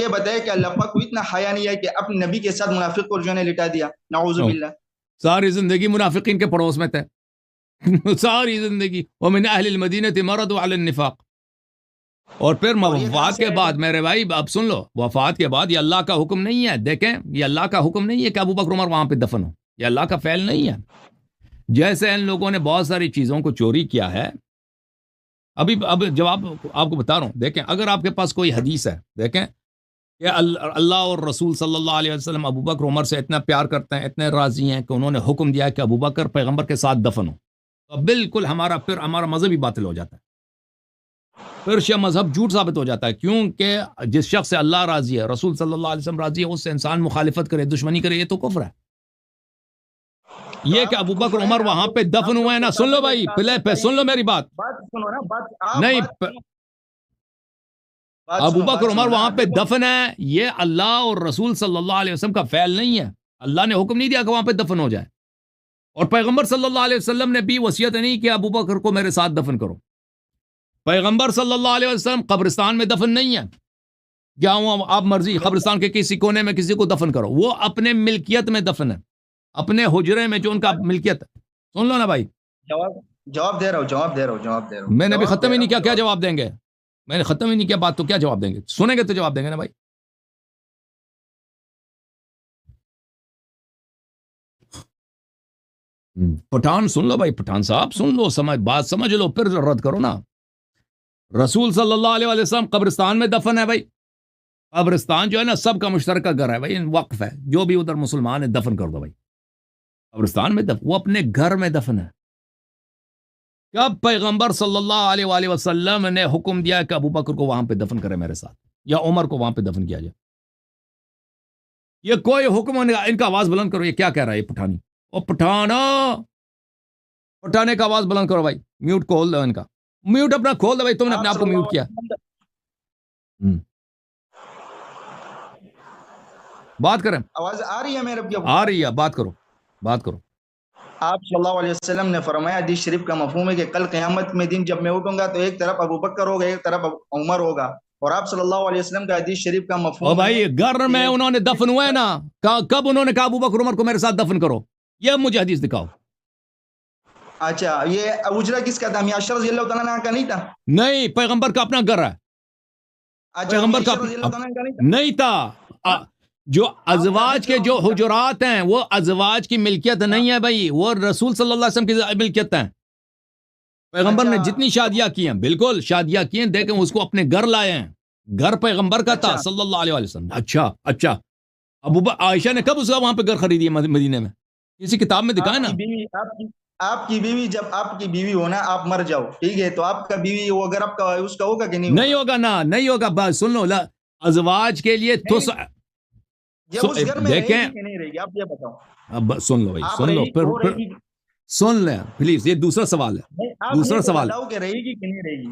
بتائے کہ اللہ پاک کو اتنا حیا نہیں ہے کہ اپنے نبی کے ساتھ منافق کو جو ہے لٹا دیا، نعوذ باللہ. ساری زندگی منافقین کے پڑوس میں تھے ساری زندگی. ومن اہل المدینہ مردوا علی النفاق. اور پھر وفات کے بعد میرے بھائی اب سن لو، وفات کے بعد یہ اللہ کا حکم نہیں ہے. دیکھیں یہ اللہ کا حکم نہیں ہے کہ ابو بکر عمر وہاں پہ دفن ہو، یہ اللہ کا فعل نہیں ہے. جیسے ان لوگوں نے بہت ساری چیزوں کو چوری کیا ہے. اب جواب آپ کو بتا رہا ہوں. دیکھیں اگر آپ کے پاس کوئی حدیث ہے، دیکھیں کہ اللہ اور رسول صلی اللہ علیہ وسلم ابو بکر عمر سے اتنا پیار کرتے ہیں، اتنے راضی ہیں کہ انہوں نے حکم دیا کہ ابو بکر پیغمبر کے ساتھ دفن ہو، تو بالکل ہمارا مذہب ہی باطل ہو جاتا ہے. پھر شیعہ مذہب جھوٹ ثابت ہو جاتا ہے، کیونکہ جس شخص سے اللہ راضی ہے، رسول صلی اللہ علیہ وسلم راضی ہے، اس سے انسان مخالفت کرے، دشمنی کرے، یہ تو کفر ہے. یہ کہ ابو بکر عمر وہاں پہ دفن ہوئے ہیں نا، سن لو بھائی پہلے سن لو میری بات. نہیں، ابو بکر عمر وہاں پہ دفن ہے، یہ اللہ اور رسول صلی اللہ علیہ وسلم کا فعل نہیں ہے. اللہ نے حکم نہیں دیا کہ وہاں پہ دفن ہو جائے، اور پیغمبر صلی اللہ علیہ وسلم نے بھی وصیت نہیں کہ ابو بکر کو میرے ساتھ دفن کرو. پیغمبر صلی اللہ علیہ وسلم قبرستان میں دفن نہیں ہے. کیا آپ مرضی قبرستان کے کسی کونے میں کسی کو دفن کرو، وہ اپنے ملکیت میں دفن ہے، اپنے حجرے میں جو ان کا ملکیت ہے. سن لو نا بھائی، جواب دے رہا ہوں. میں نے ابھی ختم ہی نہیں کیا جواب دیں گے؟ میں نے ختم ہی نہیں کیا بات، تو کیا جواب دیں گے؟ سنیں گے تو جواب دیں گے نا بھائی. پٹھان سن لو بھائی، پٹھان صاحب سن لو، بات سمجھ لو، پھر رد کرو نا. رسول صلی اللہ علیہ وسلم قبرستان میں دفن ہے بھائی. قبرستان جو ہے نا سب کا مشترکہ گھر ہے بھائی، وقف ہے، جو بھی ادھر مسلمان ہے دفن کر دو بھائی. قبرستان میں وہ اپنے گھر میں دفن ہے. کب پیغمبر صلی اللہ علیہ وآلہ وسلم نے حکم دیا کہ ابو بکر کو وہاں پہ دفن کرے میرے ساتھ، یا عمر کو وہاں پہ دفن کیا جائے؟ یہ کوئی حکم، ان کا آواز بلند کرو. یہ کیا کہہ رہا ہے یہ پٹھانی؟ او پٹھانے کا آواز بلند کرو بھائی. میوٹ کھول دو ان کا، میوٹ اپنا کھول دو بھائی. تم نے اپنے آپ کو میوٹ کیا. بات کریں، آواز آ رہی ہے میرے؟ آ رہی ہے، بات کرو. آپ صلی اللہ علیہ وسلم نے فرمایا، حدیث شریف کا مفہوم ہے کہ کل قیامت میں دن جب میں اٹھوں گا تو ایک طرف ابو بکر ہوگا، ایک طرف عمر ہوگا. اور آپ صلی اللہ علیہ وسلم کا حدیث شریف کا مفہوم بھائی گھر میں انہوں نے دفن ہوئے نا، کب انہوں نے کہا ابو بکر عمر کو میرے ساتھ دفن کرو؟ یہ مجھے حدیث دکھاؤ. اچھا، یہ اجرا کس کا تھا؟ میاں رضی اللہ تعالیٰ عنہ کا نہیں تھا؟ نہیں، پیغمبر کا اپنا گھر ہے. پیغمبر کا نہیں تھا. جو ازواج کے جو حجرات ہیں وہ ازواج کی ملکیت نہیں ہے بھائی، وہ رسول صلی اللہ علیہ وسلم کی ملکیت ہیں. پیغمبر نے جتنی شادیاں کی ہیں، بالکل شادیاں کی ہیں، دیکھیں اس کو اپنے گھر لائے ہیں. گھر پیغمبر کا تھا صلی اللہ علیہ وسلم. اچھا عائشہ نے کب اس کا وہاں پہ گھر خریدی ہے مدینے میں؟ کسی کتاب میں دکھائے نا. آپ کی بیوی، جب آپ کی بیوی ہونا آپ مر جاؤ، ٹھیک ہے، تو آپ کا بیوی وہ اگر آپ کا اس کا ہوگا کہ نہیں ہوگا نا، نہیں ہوگا. بات سن لو، ازواج کے لیے تو دیکھیں، آپ یہ بتاؤ. سن لو بھائی، سن لو، پھر سن لیں پلیز. یہ دوسرا سوال ہے، دوسرا سوال رہے گی کہ نہیں رہے گی.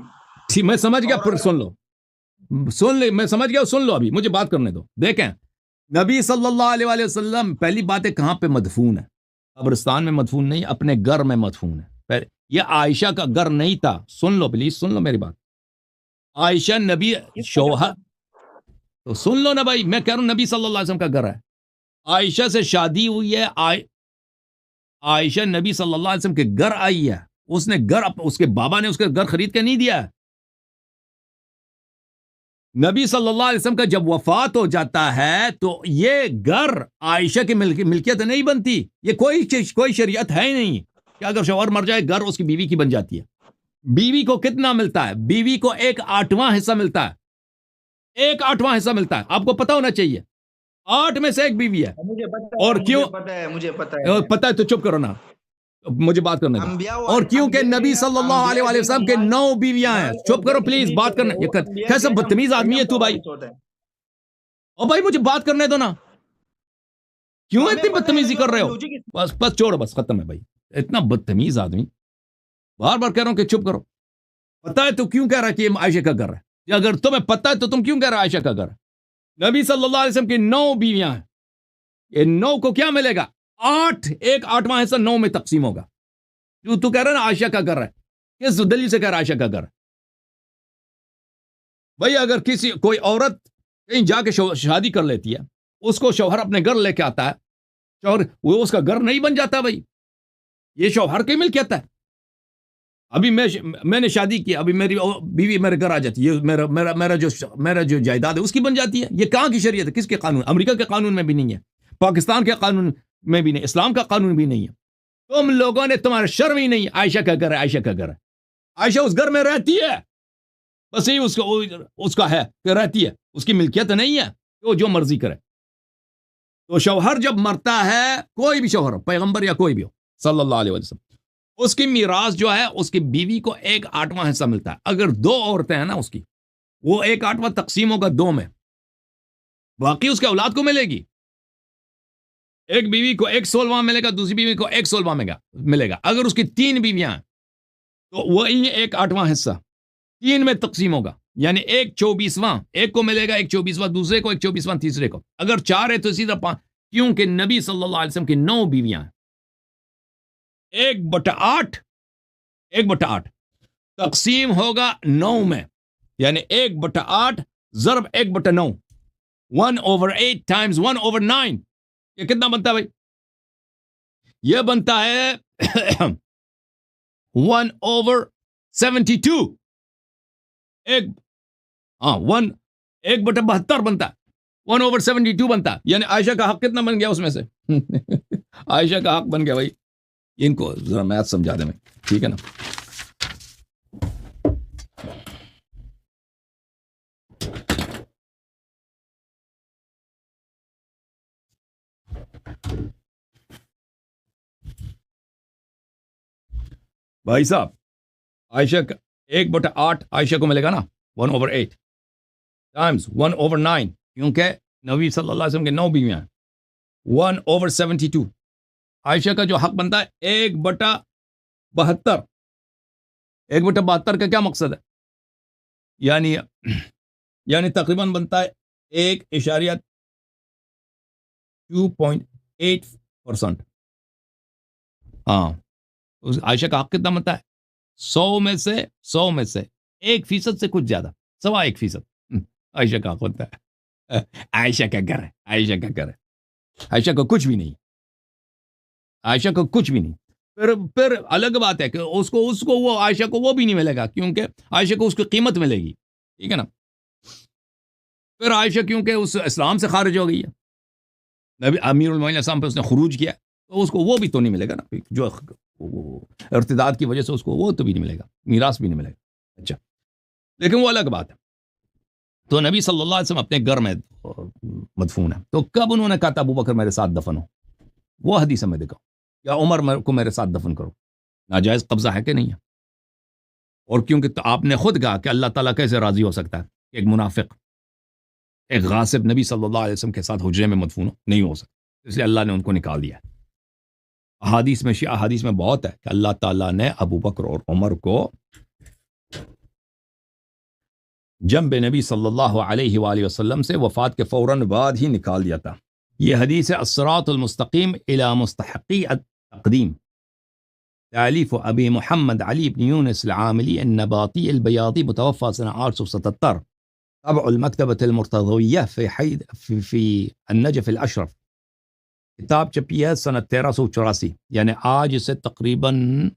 ٹھیک، میں سمجھ گیا. پھر سن لو، میں سمجھ گیا. سن لو، ابھی مجھے بات کرنے دو. دیکھیں نبی صلی اللہ علیہ وآلہ وسلم پہلی بات ہے کہاں پہ مدفون ہے؟ قبرستان میں مدفون نہیں، اپنے گھر میں مدفون ہے. یہ عائشہ کا گھر نہیں تھا. سن لو پلیز، سن لو میری بات. عائشہ نبی شوہر، تو سن لو نا بھائی، میں کہہ رہا ہوں نبی صلی اللہ علیہ وسلم کا گھر ہے. عائشہ سے شادی ہوئی ہے. عائشہ نبی صلی اللہ علیہ وسلم کے گھر آئی ہے. اس نے گھر، اس کے بابا نے اس کے گھر خرید کے نہیں دیا ہے. نبی صلی اللہ علیہ وسلم کا جب وفات ہو جاتا ہے تو یہ گھر عائشہ کی ملکیت نہیں بنتی. یہ کوئی شریعت ہے ہی نہیں کہ اگر شوہر مر جائے گھر اس کی بیوی کی بن جاتی ہے. بیوی کو کتنا ملتا ہے؟ بیوی کو 1/8 حصہ ملتا ہے. 1/8 حصہ ملتا ہے. آپ کو پتا ہونا چاہیے. 8 میں سے 1 بیوی ہے. اور کیوں؟ مجھے پتا ہے تو چپ کرو نا، مجھے بات کرنے دو. اور کیونکہ نبی صلی اللہ علیہ وسلم کے 9 بیویاں ہیں. چپ کرو پلیز، بات کرنا. کیسا بدتمیز آدمی ہے تو بھائی. اور بھائی مجھے بات کرنے دو نا. کیوں اتنی بدتمیزی کر رہے ہو؟ بس چھوڑو، بس ختم ہے بھائی. اتنا بدتمیز آدمی. بار بار کہہ رہا ہوں کہ چپ کرو. پتا ہے تو کیوں کہہ رہا ہے کہ یہ عائشہ کا گھر ہے؟ اگر تمہیں پتا ہے تو تم کیوں کہہ رہا ہے عائشہ کا گھر ہے؟ نبی صلی اللہ علیہ وسلم کی 9 بیویاں ہیں. یہ 9 کو کیا ملے گا؟ 1/8 حصہ 9 میں تقسیم ہوگا. جو تو کہہ رہا ہے نا عائشہ کا گھر ہے، کس دلیل سے کہہ رہا ہے عائشہ کا گھر ہے؟ بھائی اگر کوئی عورت کہیں جا کے شادی کر لیتی ہے, اس کو شوہر اپنے گھر لے کے آتا ہے, شوہر وہ اس کا گھر نہیں بن جاتا بھائی, یہ شوہر کی ملکیت ہے. ابھی میں نے شادی کی, ابھی میری بیوی میرے گھر آ جاتی ہے, میرا جو جائیداد ہے اس کی بن جاتی ہے. یہ کہاں کی شریعت ہے, کس کے قانون؟ امریکہ کے قانون میں بھی نہیں ہے, پاکستان کے قانون میں بھی نہیں, اسلام کا قانون بھی نہیں ہے. تم لوگوں نے, تمہارا شرم ہی نہیں. عائشہ کا گھر ہے, عائشہ کا گھر ہے, عائشہ اس گھر میں رہتی ہے, بس یہی اس کا ہے کہ رہتی ہے, اس کی ملکیت نہیں ہے, وہ جو مرضی کرے. تو شوہر جب مرتا ہے, کوئی بھی شوہر, پیغمبر یا کوئی بھی ہو صلی اللہ علیہ وسلم, اس کی میراث جو ہے اس کی بیوی کو 1/8 حصہ ملتا ہے. اگر 2 عورتیں ہیں نا اس کی, وہ 1/8 تقسیم ہوگا 2 میں, باقی اس کے اولاد کو ملے گی. ایک بیوی کو 1/16 ملے گا, دوسری بیوی کو 1/16 ملے گا. اگر اس کی 3 بیویاں ہیں تو وہی 1/8 حصہ 3 میں تقسیم ہوگا, یعنی 1/24, ایک کو ملے گا 1/24, دوسرے کو 1/24, تیسرے کو. اگر 4 ہے تو سیدھا 5, کیونکہ نبی صلی اللہ علیہ وسلم کی 9 بیویاں ہیں. 1/8 تقسیم ہوگا 9 میں, یعنی 1/8 ضرب 1/9, 1/8 times 1/9, یہ کتنا بنتا ہے بھائی؟ یہ بنتا ہے 1/72. 1/72 بنتا ہے, 1/72 بنتا ہے. یعنی عائشہ کا حق کتنا بن گیا اس میں سے؟ عائشہ کا حق بن گیا بھائی. ان کو ذرا میتھ سمجھا دیں میں, ٹھیک ہے نا. بھائی صاحب, عائشہ کا 1/8 عائشہ کو ملے گا نا, 1/8 ٹائمز 1/9, کیونکہ نبی صلی اللہ علیہ وسلم کے 9 بیویاں ہیں, 1/72. عائشہ کا جو حق بنتا ہے 1/72. 1/72 کا کیا مقصد ہے؟ یعنی تقریباً بنتا ہے 1.28%. ہاں, عائشہ کا حق کتنا بنتا ہے؟ 100 میں سے 1% سے کچھ زیادہ, 1.25%. عائشہ کا حق بنتا ہے. عائشہ کا گھر ہے, عائشہ کا گھر ہے, عائشہ کا کچھ بھی نہیں, عائشہ کو کچھ بھی نہیں. پھر الگ بات ہے کہ اس کو وہ عائشہ کو وہ بھی نہیں ملے گا, کیونکہ عائشہ کو اس کی قیمت ملے گی, ٹھیک ہے نا. پھر عائشہ کیونکہ اس اسلام سے خارج ہو گئی ہے, نبی امیر المومنین اسلام پہ اس نے خروج کیا, تو اس کو وہ بھی تو نہیں ملے گا نا, جو ارتداد کی وجہ سے اس کو وہ تو بھی نہیں ملے گا, میراث بھی نہیں ملے گا. اچھا, لیکن وہ الگ بات ہے. تو نبی صلی اللہ علیہ وسلم اپنے گھر میں مدفون ہے, تو کب انہوں نے کہا تھا ابو بکر میرے ساتھ دفن ہو؟ وہ حدیث میں دکھاؤ, یا عمر کو میرے ساتھ دفن کرو. ناجائز قبضہ ہے کہ نہیں ہے؟ اور کیونکہ تو آپ نے خود کہا کہ اللہ تعالیٰ کیسے راضی ہو سکتا ہے کہ ایک منافق, ایک غاصب نبی صلی اللہ علیہ وسلم کے ساتھ حجرے میں مدفون ہو؟ نہیں ہو سکتا, اس لیے اللہ نے ان کو نکال دیا. احادیث میں بہت ہے کہ اللہ تعالیٰ نے ابو بکر اور عمر کو جنب نبی صلی اللہ علیہ وآلہ وسلم سے وفات کے فوراً بعد ہی نکال دیا تھا. یہ حدیث ہے الصراط المستقیم الی مستحقی التقدیم, تالیف ابی محمد علی بن یونس العاملی النباطی البیاضی, متوفى سنة 877, طبع المكتبة المرتضوية في النجف الأشرف. کتاب چھپی ہے سنہ 1384, یعنی آج سے تقریباً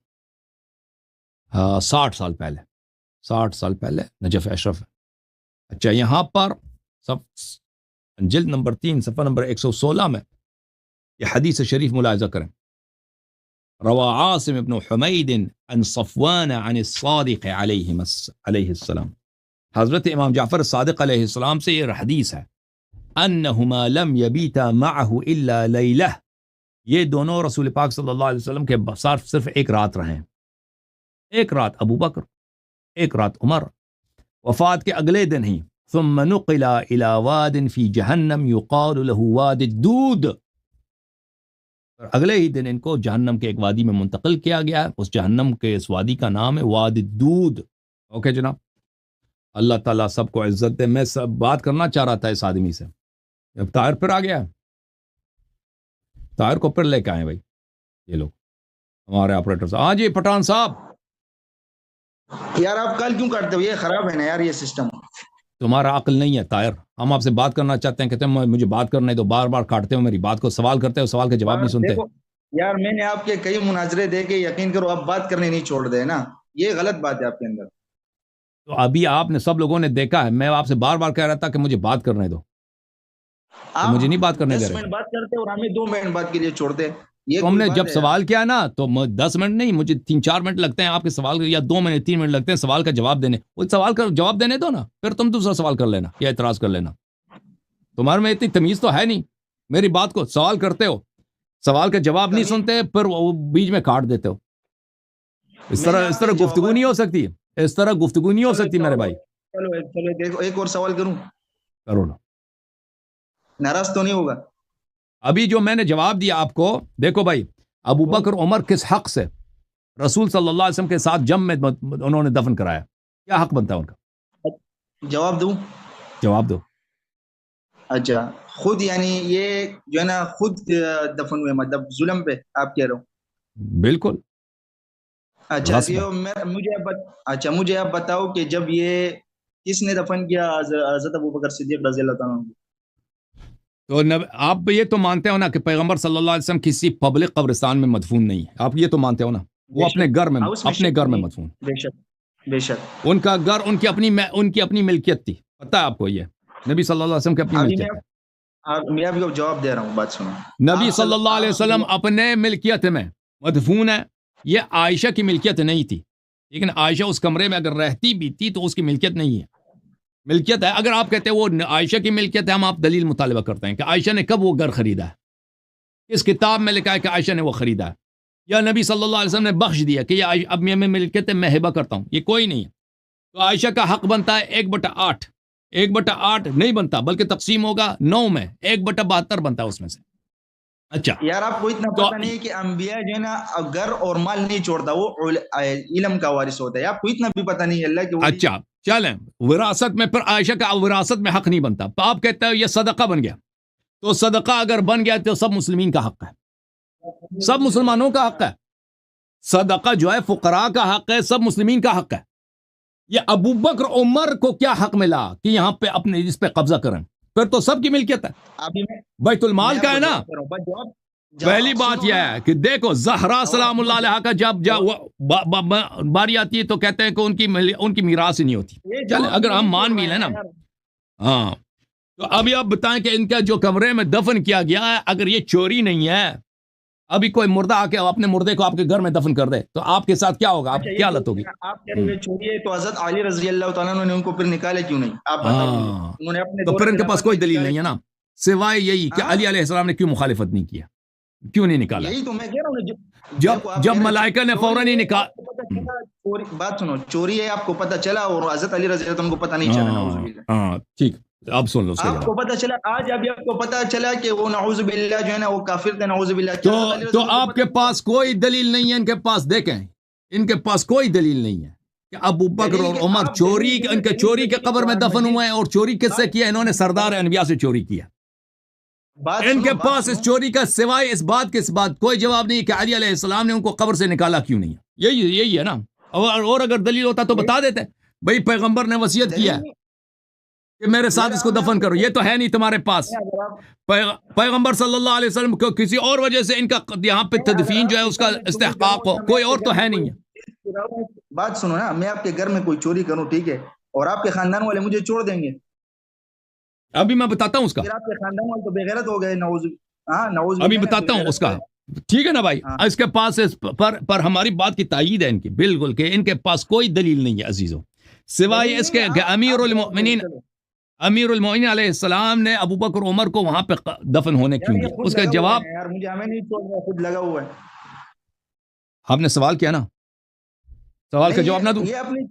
60 سال پہلے نجف اشرف. اچھا, یہاں پر جلد نمبر 3 صفحہ نمبر 116 میں یہ حدیث شریف ملاحظہ کریں. روا عاصم ابن حمید عن صفوان عن الصادق علیہ السلام, حضرت امام جعفر صادق علیہ السلام سے یہ حدیث ہے, انہما لم یبیتا معه الا لیلہ, یہ دونوں رسول پاک صلی اللہ علیہ وسلم کے صرف ایک رات رہے ہیں. ایک رات ابو بکر, ایک رات عمر. وفات کے اگلے دن ہی ثم نقل الى واد فی جہنم یقال له واد الدود, اگلے ہی دن ان کو جہنم کے ایک وادی میں منتقل کیا گیا. اس جہنم کے اس وادی کا نام ہے واد الدود. اوکے جناب, اللہ تعالیٰ سب کو عزت دے. میں سب بات کرنا چاہ رہا تھا اس آدمی سے, اب طاہر پھر آ گیا. طاہر کو پھر لے کے آئے بھائی یہ لوگ ہمارے آپریٹر صاحب. ہاں جی پٹھان صاحب, یار آپ کل کیوں کرتے ہو؟ یہ خراب ہے نا یار یہ سسٹم. تمہارا عقل نہیں ہے طاہر. ہم آپ سے بات کرنا چاہتے ہیں, کہتے ہیں مجھے بات کرنا ہے, تو بار بار کاٹتے ہو میری بات کو, سوال کرتے ہو سوال کا جواب نہیں سنتے. دیکھو یار میں نے آپ کے کئی مناظرے دیکھے, یقین کرو آپ بات کرنے نہیں چھوڑ دے نا, یہ غلط بات ہے آپ کے اندر. تو ابھی آپ نے سب لوگوں نے دیکھا ہے, میں آپ سے بار بار کہہ رہا تھا کہ مجھے بات کرنے دو, تو آپ مجھے نہیں بات کرنے دے 10 رہے. منٹ بات کرتے اور ہمیں 2 منٹ بات کے لیے چھوڑتے, یہ تو ہم کوئی نے بات جب ہے یار؟ سوال کیا نا تو 10 منٹ نہیں, مجھے 3-4 منٹ لگتے ہیں آپ کے سوال, یا 2 منٹ 3 منٹ لگتے ہیں سوال کا جواب دینے. وہ سوال کا جواب دینے دو نا, پھر تم دوسرا سوال کر لینا یا اعتراض کر لینا. تمہارے میں اتنی تمیز تو ہے نہیں. میری بات کو سوال کرتے ہو, سوال کا جواب نہیں سنتے, پھر وہ بیچ میں کاٹ دیتے ہو. اس طرح گفتگو نہیں ہو سکتی, اس طرح گفتگو نہیں ہو سکتی میرے بھائی. چلو دیکھو ایک اور سوال کروں, کرو نا. ناراض تو نہیں ہوگا؟ ابھی جو میں نے جواب دیا آپ کو, دیکھو بھائی, ابو بکر عمر کس حق سے رسول صلی اللہ علیہ وسلم کے ساتھ جم میں انہوں نے دفن کرایا, کیا حق بنتا ہے ان کا؟ جواب دوں؟ جواب دو. اچھا, خود یعنی یہ جو ہے نا خود دفن ہوئے, مطلب ظلم پہ آپ کہہ رہے ہو؟ بالکل. اچھا غصب ہے. مجھے آپ بتاؤ کہ جب یہ کس نے دفن کیا حضرت ابو بکر صدیق رضی اللہ تعالیٰ عنہ؟ تو آپ یہ تو مانتے ہو نا کہ پیغمبر صلی اللہ علیہ وسلم کسی پبلک قبرستان میں مدفون نہیں ہے, آپ یہ تو مانتے ہو نا, وہ اپنے گھر میں مدفون. بے شک ان کا گھر ان کی اپنی ملکیت تھی, پتہ ہے آپ کو, یہ نبی صلی اللہ علیہ وسلم کی اپنی ملکیت ہے. میں آپ کو جواب دے رہا ہوں, بات سنو. نبی صلی اللہ علیہ وسلم اپنے ملکیت میں مدفون ہے, یہ عائشہ کی ملکیت نہیں تھی, لیکن عائشہ اس کمرے میں اگر رہتی بھی تھی تو اس کی ملکیت نہیں ہے. ملکیت ہے, اگر آپ کہتے ہیں وہ عائشہ کی ملکیت ہے, ہم آپ دلیل مطالبہ کرتے ہیں کہ عائشہ نے کب وہ گھر خریدا ہے, کس کتاب میں لکھا ہے کہ عائشہ نے وہ خریدا ہے, یا نبی صلی اللہ علیہ وسلم نے بخش دیا کہ یہ اب میں ملکیت ہے, میں ہبہ کرتا ہوں, یہ کوئی نہیں ہے. تو عائشہ کا حق بنتا ہے 1/8, 1/8 نہیں بنتا بلکہ تقسیم ہوگا 9 میں, 1/72 بنتا ہے اس میں سے. اچھا یار آپ کو اتنا پتہ نہیں ہے کہ انبیاء جو ہے نا گھر اور مال نہیں چھوڑتا, وہ علم کا وارث ہوتا ہے, آپ کو اتنا بھی پتہ نہیں ہے اللہ کے. اچھا چلیں, وراثت میں پھر عائشہ کا وراثت میں حق نہیں بنتا, تو آپ کہتے ہیں یہ صدقہ بن گیا, تو صدقہ اگر بن گیا تو سب مسلمین کا حق ہے, سب مسلمانوں کا حق ہے. صدقہ جو ہے فقراء کا حق ہے, سب مسلمین کا حق ہے. یہ ابو بکر عمر کو کیا حق ملا کہ یہاں پہ اپنے اس پہ قبضہ کریں؟ پھر تو سب کی ملکیت ہے, بیت المال کا ہے نا. پہلی بات یہ ہے کہ دیکھو زہرا سلام اللہ علیہ کا جب باری آتی ہے تو کہتے ہیں کہ ان کی میراث ہی نہیں ہوتی. چلیں اگر ہم مان بھی لیں نا, ہاں, تو ابھی آپ بتائیں کہ ان کا جو کمرے میں دفن کیا گیا ہے, اگر یہ چوری نہیں ہے, ابھی کوئی مردہ آ کے اپنے مردے کو آپ کے گھر میں دفن کر دے تو آپ کے ساتھ کیا ہوگا, آپ کیا حالت ہوگی؟ آپ کہہ رہے ہیں چوری ہے, تو حضرت علی رضی اللہ تعالیٰ عنہ نے ان کو پھر نکالے کیوں نہیں, آپ بتائیں. تو پھر ان کے پاس کوئی دلیل نہیں ہے نا, سوائے یہی کہ علی علیہ السلام نے کیوں مخالفت نہیں کیا, کیوں نہیں نکالا؟ یہی تو میں کہہ رہا ہوں, جب ملائکہ نے فوراً ہی بات سنو, چوری ہے آپ کو پتہ چلا اور حضرت علی رضی اللہ عنہ کو پتہ نہیں چلا. ہاں ٹھیک, اب سن لو, آپ کو پتہ چلا, آج ابھی آپ کو پتہ چلا کہ وہ نعوذ باللہ جو ہے نا وہ کافر تھے, نعوذ باللہ. تو آپ کے پاس کوئی دلیل نہیں ہے, ان کے پاس دیکھیں, ان کے پاس کوئی دلیل نہیں ہے کہ ابو بکر اور عمر ان کے چوری کے قبر میں دفن ہوئے ہیں, اور چوری کس سے کیا؟ انہوں نے سردار انبیاء سے چوری کیا. ان کے پاس اس چوری کا سوائے اس بات کوئی جواب نہیں کہ علی علیہ السلام نے ان کو قبر سے نکالا کیوں نہیں. یہی ہے نا, اور اگر دلیل ہوتا تو بتا دیتے, بھئی پیغمبر نے وصیت کیا ہے کہ میرے ساتھ اس کو دفن کرو, یہ تو ہے نہیں تمہارے پاس. پیغمبر صلی اللہ علیہ وسلم کو کسی اور وجہ سے ان کا یہاں پہ تدفین جو ہے اس کا استحقاق ہو, کوئی اور تو ہے نہیں ہے. بات سنو نا, میں آپ کے گھر میں کوئی چوری کروں, ٹھیک ہے, اور آپ کے خاندان والے مجھے چھوڑ دیں گے, ابھی میں بتاتا ہوں اس کا, آپ کے خاندان والے تو بے غیرت ہو گئے, نعوذ ابھی بتاتا ہوں اس کا, ٹھیک ہے نا بھائی. اس کے پاس پر ہماری بات کی تائید ہے ان کی بالکل, کہ ان کے پاس کوئی دلیل نہیں ہے عزیزوں, سوائے اس کے کہ امیر المؤمنین علیہ السلام نے ابو بکر عمر کو وہاں پہ دفن ہونے کیوں دیا. اس کا جواب, مجھے ہمیں نہیں چھوڑ رہا, خود لگا ہوا ہے. آپ نے سوال کیا نا, سوال کا جواب نہ دوں. یہ اپنی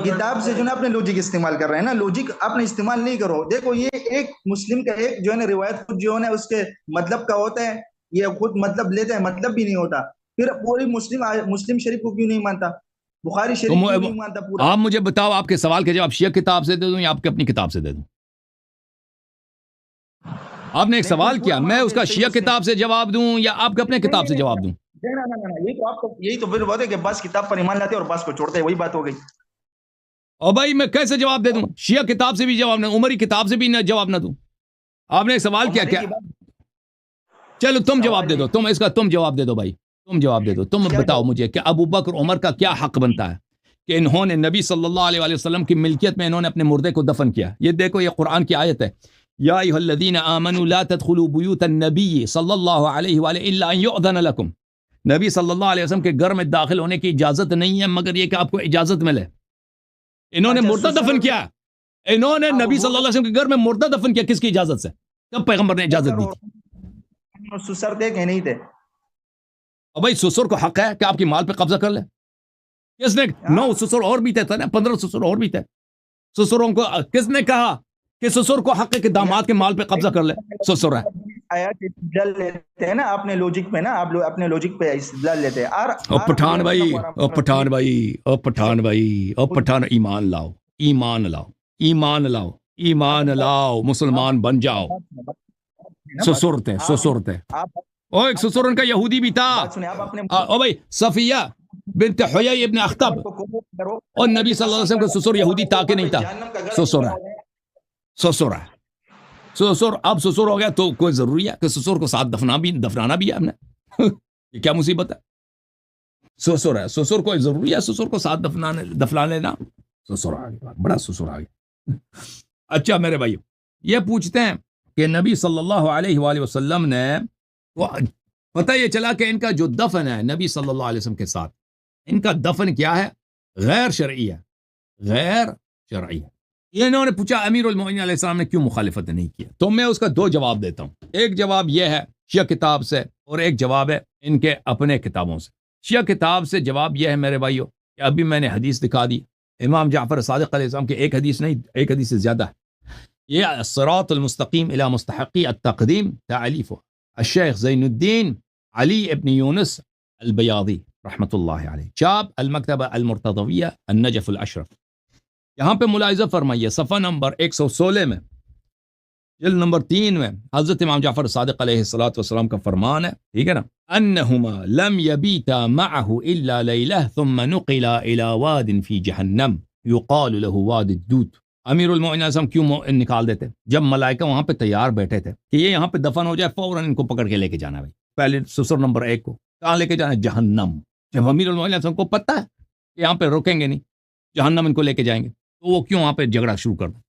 کتاب سے جو نا اپنے لوجک استعمال کر رہے ہیں نا, لوجک اپنے استعمال نہیں کرو. دیکھو یہ ایک مسلم کا ایک جو ہے نا روایت خود جو ہے نا اس کے مطلب کا ہوتا ہے, یہ خود مطلب لیتا ہے, مطلب بھی نہیں ہوتا. پھر پوری مسلم شریف کو کیوں نہیں مانتا, بخاری شریف کو نہیں مانتا پورا. آپ مجھے بتاؤ, آپ کے سوال کے جواب شیعہ کتاب سے دے دوں یا آپ کے اپنی کتاب سے دے دوں؟ آپ نے ایک سوال کیا, میں اس کا شیعہ کتاب سے جواب دوں یا آپ کے اپنے کتاب سے جواب دوں؟ یہی تو پھر بات ہے کہ بعض کتاب پر ایمان لاتے اور بعض کو چھوڑتے ہیں, وہی بات ہو گئی. اور بھائی میں کیسے جواب دے دوں؟ شیعہ کتاب سے بھی جواب نہ، عمری کتاب سے بھی نہ جواب نہ دوں؟ آپ نے ایک سوال کیا کیا؟ چلو تم جواب دے دو، تم اس کا تم جواب دے دو بھائی، تم جواب دے دو، تم بتاؤ مجھے کہ ابو بکر عمر کا کیا حق بنتا ہے کہ انہوں نے نبی صلی اللہ علیہ وسلم کی ملکیت میں انہوں نے اپنے مردے کو دفن کیا؟ یہ دیکھو، یہ قرآن کی آیت ہے، یا ایھا الذین آمنوا لا تدخلوا بیوت النبی صلی اللہ علیہ وآلہ الا ان یؤذن لکم، نبی صلی اللہ علیہ وسلم کے گھر میں داخل ہونے کی اجازت نہیں ہے مگر یہ کہ آپ کو اجازت ملے۔ انہوں نے مردہ دفن کیا، انہوں نے نبی صلی اللہ علیہ وسلم کے گھر میں مردہ دفن کیا، کس کی اجازت سے؟ کب پیغمبر نے اجازت دی تھی؟ سسر تھے کہ نہیں تھے؟ اور بھائی سسر کو حق ہے کہ آپ کی مال پہ قبضہ کر لے؟ کس نے 9 سسر اور بھی تھے نا، 15 سسر اور بھی تھے، سسروں کو کس نے کہا کہ سسر کو حق ہے کہ داماد کے مال پہ قبضہ کر لے؟ سسر ہے۔ استدلال لیتے ہیں نا اپنے لوجک پہ، نا آپ لوگ اپنے لوجک پہ استدلال لیتے ہیں۔ او پٹھان بھائی، او پٹھان بھائی، او پٹھان بھائی، او پٹھان، ایمان لاؤ، ایمان لاؤ، ایمان لاؤ، ایمان لاؤ، مسلمان بن جاؤ۔ سسر تھے، سسر تھے، او ایک سسر ان کا یہودی بھی تھا، او بھائی صفیہ بنت حیی ابن اخطب، اور نبی صلی اللہ علیہ وسلم کا سسر یہودی تھا کہ نہیں تھا؟ سسر ہے، سسر ہے، سسر۔ اب سسر ہو گیا تو کوئی ضروری ہے کہ سسر کو ساتھ دفنانا بھی ہے ہم نے؟ یہ کیا مصیبت ہے؟ سسر ہے، سسر کو ضروری ہے سسر کو ساتھ دفنا لینا؟ سسر آ گیا، بڑا سسر آ گیا۔ اچھا میرے بھائیو، یہ پوچھتے ہیں کہ نبی صلی اللہ علیہ وآلہ وسلم نے، پتہ یہ چلا کہ ان کا جو دفن ہے نبی صلی اللہ علیہ وسلم کے ساتھ، ان کا دفن کیا ہے؟ غیر شرعی ہے، غیر شرعی ہے۔ یہ انہوں نے پوچھا امیر المومنین علیہ السلام نے کیوں مخالفت نہیں کیا؟ تو میں اس کا 2 جواب دیتا ہوں۔ ایک جواب یہ ہے شیعہ کتاب سے، اور ایک جواب ہے ان کے اپنے کتابوں سے۔ شیعہ کتاب سے جواب یہ ہے میرے بھائیو کہ ابھی میں نے حدیث دکھا دی، امام جعفر صادق علیہ السلام کے ایک حدیث نہیں، ایک حدیث سے زیادہ ہے۔ یہ الصراط المستقیم الی مستحقی التقدیم تعلیف الشیخ زین الدین علی ابن یونس البیاضی رحمۃ اللہ علیہ، چاپ المکتبہ المرتضویہ النجف الاشرف۔ یہاں پہ ملاحظہ فرمائیے، صفحہ نمبر 116 میں، جلد نمبر 3 میں حضرت امام جعفر صادق علیہ السلام کا فرمان ہے، ٹھیک ہے نا، انہما لم یبیتا معه الا لیلہ ثم نقلا الى واد فی جہنم یقال له واد الدود۔ امیر المومنین علیہ السلام کیوں نکال دیتے جب ملائکہ وہاں پہ تیار بیٹھے تھے کہ یہ یہاں پہ دفن ہو جائے، فوراً ان کو پکڑ کے لے کے جانا ہے۔ پہلے سسر نمبر 1 کو کہاں لے کے جانا ہے؟ جہنم۔ جب امیر المومنین علیہ السلام کو پتہ ہے کہ یہاں پہ روکیں گے نہیں، جہنم ان کو لے کے جائیں گے، تو وہ کیوں وہاں پہ جھگڑا شروع کر دیں،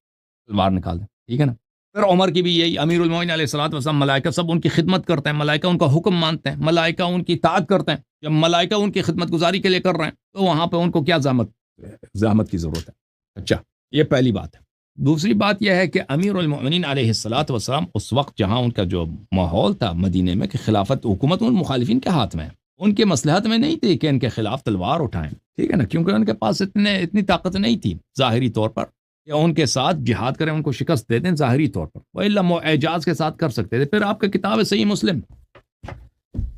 تلوار نکال دیں، ٹھیک ہے نا۔ پھر عمر کی بھی یہی، امیر المومنین علیہ الصلوۃ والسلام، ملائکہ سب ان کی خدمت کرتے ہیں، ملائکہ ان کا حکم مانتے ہیں، ملائکہ ان کی اطاعت کرتے ہیں۔ جب ملائکہ ان کی خدمت گزاری کے لیے کر رہے ہیں تو وہاں پہ ان کو کیا زحمت کی ضرورت ہے؟ اچھا، یہ پہلی بات ہے۔ دوسری بات یہ ہے کہ امیر المومنین علیہ الصلوۃ والسلام اس وقت جہاں ان کا جو ماحول تھا مدینے میں کہ خلافت حکومت ان مخالفین کے ہاتھ میں ہے، ان کے مصلحت میں نہیں تھی کہ ان کے خلاف تلوار اٹھائیں، ٹھیک ہے نا، کیونکہ ان کے پاس اتنی طاقت نہیں تھی ظاہری طور پر کہ ان کے ساتھ جہاد کریں، ان کو شکست دے دیں ظاہری طور پر، وہ علم و اعجاز کے ساتھ کر سکتے تھے۔ پھر آپ کا کتاب ہے صحیح مسلم،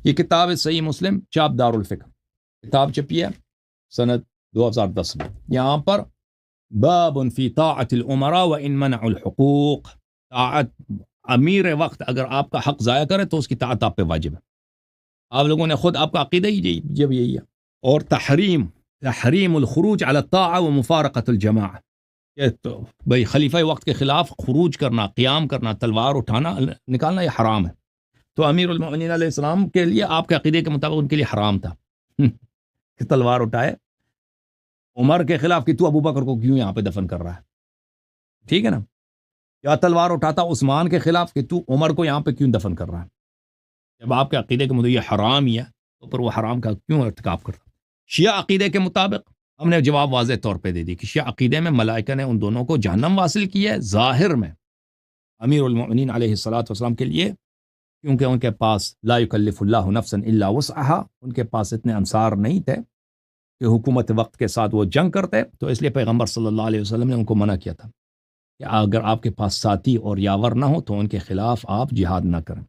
یہ کتاب ہے صحیح مسلم، چاپ دار الفکر، کتاب چھپی ہے سنت 2010 میں۔ یہاں پر باب فی طاعت الامراء وان منعوا الحقوق، طاعت امیر وقت اگر آپ کا حق ضائع کرے تو اس کی طاعت آپ پہ واجب ہے۔ آپ لوگوں نے خود، آپ کا عقیدہ ہی جب یہی ہے۔ اور تحریم الخروج علی الطاعہ ومفارقۃ الجماعہ، کہ تو بھائی خلیفہ وقت کے خلاف خروج کرنا، قیام کرنا، تلوار اٹھانا، نکالنا، یہ حرام ہے۔ تو امیر المومنین علیہ السلام کے لیے آپ کے عقیدے کے مطابق ان کے لیے حرام تھا کہ تلوار اٹھائے عمر کے خلاف کہ تو ابو بکر کو کیوں یہاں پہ دفن کر رہا ہے، ٹھیک ہے نا، یا تلوار اٹھاتا عثمان کے خلاف کہ تو عمر کو یہاں پہ کیوں دفن کر رہا ہے۔ جب آپ کے عقیدے کے مطابق یہ حرام ہی ہے تو پھر وہ حرام کا کیوں ارتکاب کرتا؟ شیعہ عقیدے کے مطابق ہم نے جواب واضح طور پہ دے دی کہ شیعہ عقیدے میں ملائکہ نے ان دونوں کو جہنم واصل کی ہے ظاہر میں امیر المومنین علیہ الصلوۃ والسلام کے لیے، کیونکہ ان کے پاس لا یکلف اللہ نفسا الا وسعها، ان کے پاس اتنے انصار نہیں تھے کہ حکومت وقت کے ساتھ وہ جنگ کرتے، تو اس لیے پیغمبر صلی اللہ علیہ وسلم نے ان کو منع کیا تھا کہ اگر آپ کے پاس ساتھی اور یاور نہ ہو تو ان کے خلاف آپ جہاد نہ کریں۔